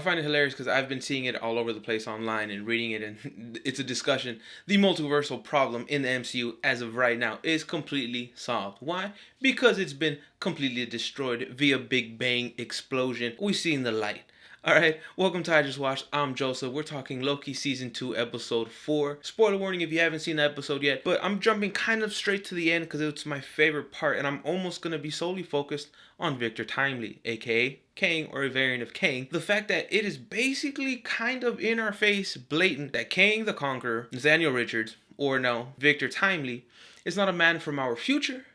find it hilarious because I've been seeing it all over the place online and reading it, and it's a discussion. The multiversal problem in the MCU as of right now is completely solved. Why? Because it's been completely destroyed via Big Bang explosion. We've seen the light. Alright, welcome to IJustWatched. I'm Joseph. We're talking Loki Season 2, Episode 4. Spoiler warning if you haven't seen the episode yet, but I'm jumping kind of straight to the end because it's my favorite part, and I'm almost going to be solely focused on Victor Timely, aka Kang, or a variant of Kang. The fact that it is basically kind of in our face, blatant, that Kang the Conqueror, Nathaniel Richards, or no, Victor Timely, is not a man from our future,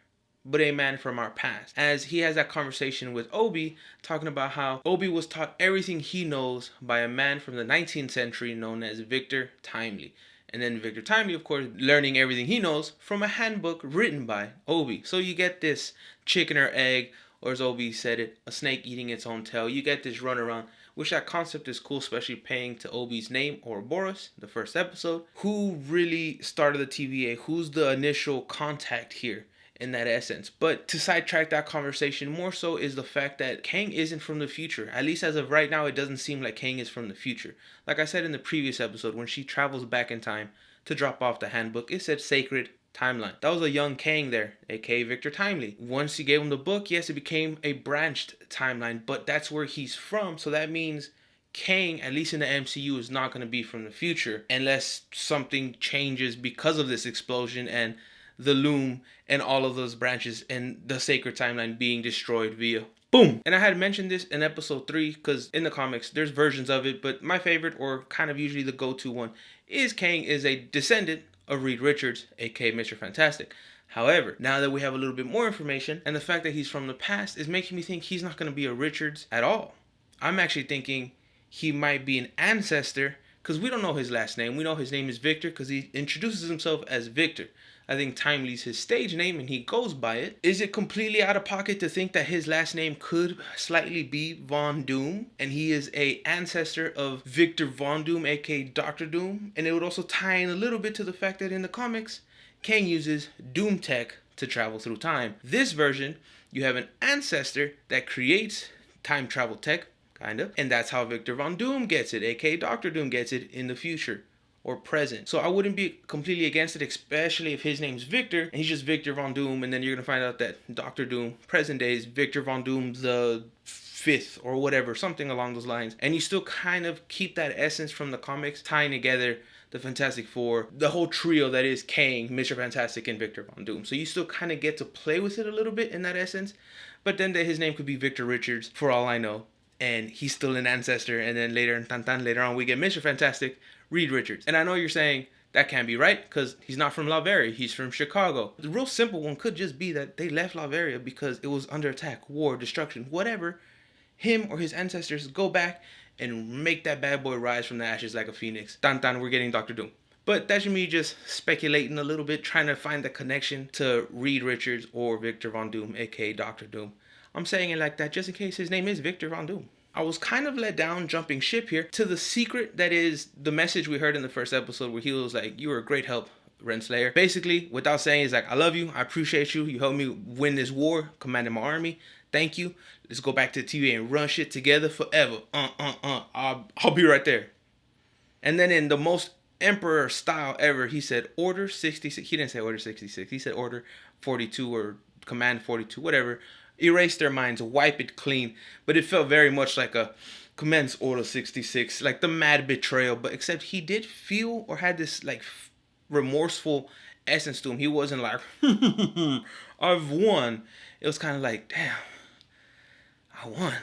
but a man from our past. As he has that conversation with Obi, talking about how Obi was taught everything he knows by a man from the 19th century known as Victor Timely. And then Victor Timely, of course, learning everything he knows from a handbook written by Obi. So you get this chicken or egg, or as Obi said it, a snake eating its own tail. You get this runaround, which that concept is cool, especially paying to Obi's name, Ouroboros, the first episode. Who really started the TVA? Who's the initial contact here? In that essence. But to sidetrack that conversation more so is the fact that Kang isn't from the future. At least as of right now, it doesn't seem like Kang is from the future. Like I said in the previous episode, when she travels back in time to drop off the handbook, it said sacred timeline. That was a young Kang there, aka Victor Timely. Once he gave him the book, yes, it became a branched timeline, but that's where he's from. So that means Kang, at least in the MCU, is not going to be from the future unless something changes because of this explosion and the loom and all of those branches and the sacred timeline being destroyed via boom. And I had mentioned this in episode 3 because in the comics there's versions of it, but my favorite, or kind of usually the go-to one, is Kang is a descendant of Reed Richards, aka Mr. Fantastic. However, now that we have a little bit more information, and the fact that he's from the past is making me think he's not going to be a Richards at all. I'm actually thinking he might be an ancestor, because we don't know his last name. We know his name is Victor because he introduces himself as Victor. I think Timely's his stage name and he goes by it. Is it completely out of pocket to think that his last name could slightly be Von Doom and he is a ancestor of Victor Von Doom, aka Dr. Doom? And it would also tie in a little bit to the fact that in the comics, Kang uses Doom tech to travel through time. This version, you have an ancestor that creates time travel tech, kind of, and that's how Victor Von Doom gets it, aka Dr. Doom gets it in the future or present. So I wouldn't be completely against it, especially if his name's Victor and he's just Victor Von Doom, and then you're gonna find out that Dr. Doom present day is Victor Von Doom the 5th or whatever, something along those lines, and you still kind of keep that essence from the comics, tying together the Fantastic Four, the whole trio that is Kang, Mr. Fantastic, and Victor Von Doom. So you still kind of get to play with it a little bit in that essence, but then his name could be Victor Richards for all I know, and he's still an ancestor, and then later on we get Mr. Fantastic, Reed Richards. And I know you're saying that can't be right because he's not from Latveria, he's from Chicago. The real simple one could just be that they left Latveria because it was under attack, war, destruction, whatever. Him or his ancestors go back and make that bad boy rise from the ashes like a phoenix. We're getting Dr. Doom. But that's me just speculating a little bit, trying to find the connection to Reed Richards or Victor Von Doom, aka Dr. Doom. I'm saying it like that just in case his name is Victor Von Doom. I was kind of let down jumping ship here to the secret that is the message we heard in the first episode where he was like, you were a great help, Renslayer. Basically, without saying, he's like, I love you, I appreciate you, you helped me win this war, commanding my army, thank you, let's go back to the TV and run shit together forever, I'll be right there. And then in the most Emperor style ever, he said, Order 66, he didn't say Order 66, he said Order 42 or Command 42, whatever. Erase their minds, wipe it clean. But it felt very much like a commence Order 66, like the mad betrayal. But except he did feel or had this like remorseful essence to him. He wasn't like, I've won. It was kind of like, damn, I won.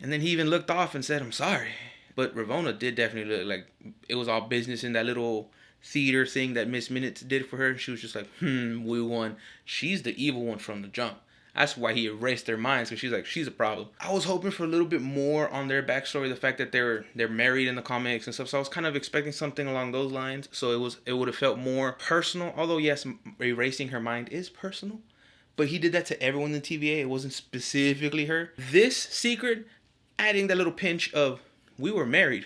And then he even looked off and said, I'm sorry. But Ravonna did definitely look like it was all business in that little theater thing that Miss Minutes did for her. She was just like, we won. She's the evil one from the jump. That's why he erased their minds, because she's like, she's a problem. I was hoping for a little bit more on their backstory, the fact that they're married in the comics and stuff. So I was kind of expecting something along those lines. So it would have felt more personal. Although yes, erasing her mind is personal, but he did that to everyone in the TVA. It wasn't specifically her. This secret, adding that little pinch of we were married,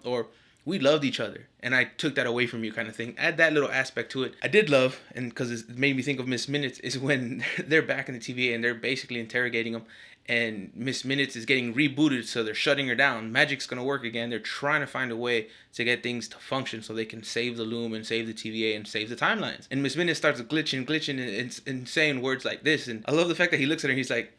or we loved each other, and I took that away from you kind of thing. Add that little aspect to it. I did love, and because it made me think of Miss Minutes, is when they're back in the TVA and they're basically interrogating him, and Miss Minutes is getting rebooted, so they're shutting her down. Magic's gonna work again. They're trying to find a way to get things to function so they can save the loom and save the TVA and save the timelines. And Miss Minutes starts glitching and saying words like this. And I love the fact that he looks at her and he's like,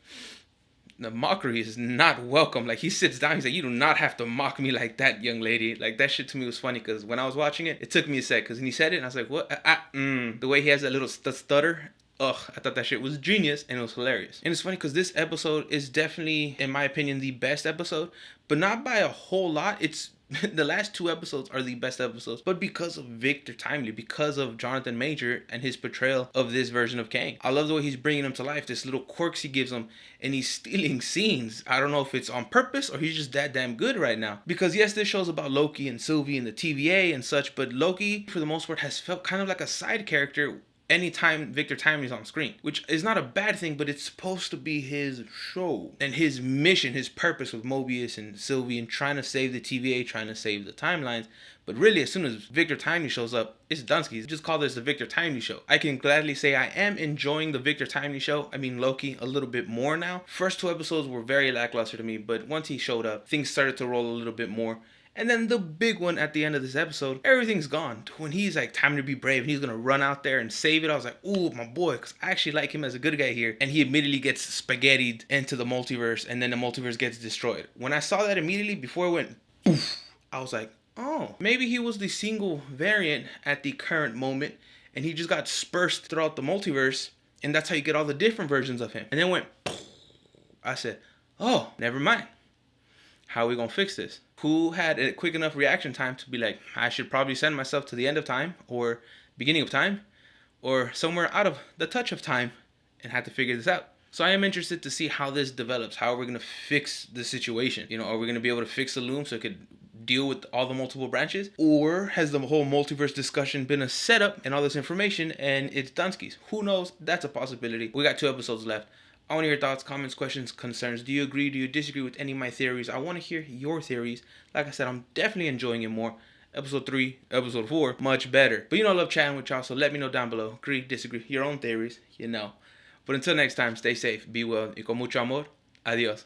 the mockery is not welcome. Like, he sits down, he's like, you do not have to mock me like that, young lady. Like, that shit to me was funny, because when I was watching it, it took me a sec, because when he said it, and I was like, what? The way he has that little stutter, ugh, I thought that shit was genius, and it was hilarious. And it's funny, because this episode is definitely, in my opinion, the best episode, but not by a whole lot. It's the last 2 episodes are the best episodes, but because of Victor Timely, because of Jonathan Major and his portrayal of this version of Kang. I love the way he's bringing him to life, this little quirks he gives him, and he's stealing scenes. I don't know if it's on purpose or he's just that damn good right now. Because yes, this show's about Loki and Sylvie and the TVA and such, but Loki, for the most part, has felt kind of like a side character anytime Victor Timely's on screen, which is not a bad thing, but it's supposed to be his show and his mission, his purpose with Mobius and Sylvie and trying to save the TVA, trying to save the timelines. But really, as soon as Victor Timely shows up, it's Dunsky's. Just call this the Victor Timely show. I can gladly say I am enjoying the Victor Timely show. I mean, Loki a little bit more now. First 2 episodes were very lackluster to me, but once he showed up, things started to roll a little bit more. And then the big one at the end of this episode, everything's gone. When he's like, time to be brave, and he's going to run out there and save it, I was like, ooh, my boy, because I actually like him as a good guy here. And he immediately gets spaghettied into the multiverse, and then the multiverse gets destroyed. When I saw that immediately, before it went poof, I was like, oh, maybe he was the single variant at the current moment, and he just got dispersed throughout the multiverse, and that's how you get all the different versions of him. And then went poof. I said, oh, never mind. How are we going to fix this? Who had a quick enough reaction time to be like, I should probably send myself to the end of time, or beginning of time, or somewhere out of the touch of time, and had to figure this out. So I am interested to see how this develops. How are we going to fix the situation? You know, are we going to be able to fix the loom so it could deal with all the multiple branches? Or has the whole multiverse discussion been a setup and all this information and it's Dunsky's? Who knows? That's a possibility. We got 2 episodes left. I want to hear your thoughts, comments, questions, concerns. Do you agree? Do you disagree with any of my theories? I want to hear your theories. Like I said, I'm definitely enjoying it more. Episode 3, episode 4, much better. But you know, I love chatting with y'all, so let me know down below. Agree, disagree, your own theories, you know. But until next time, stay safe, be well, y con mucho amor. Adios.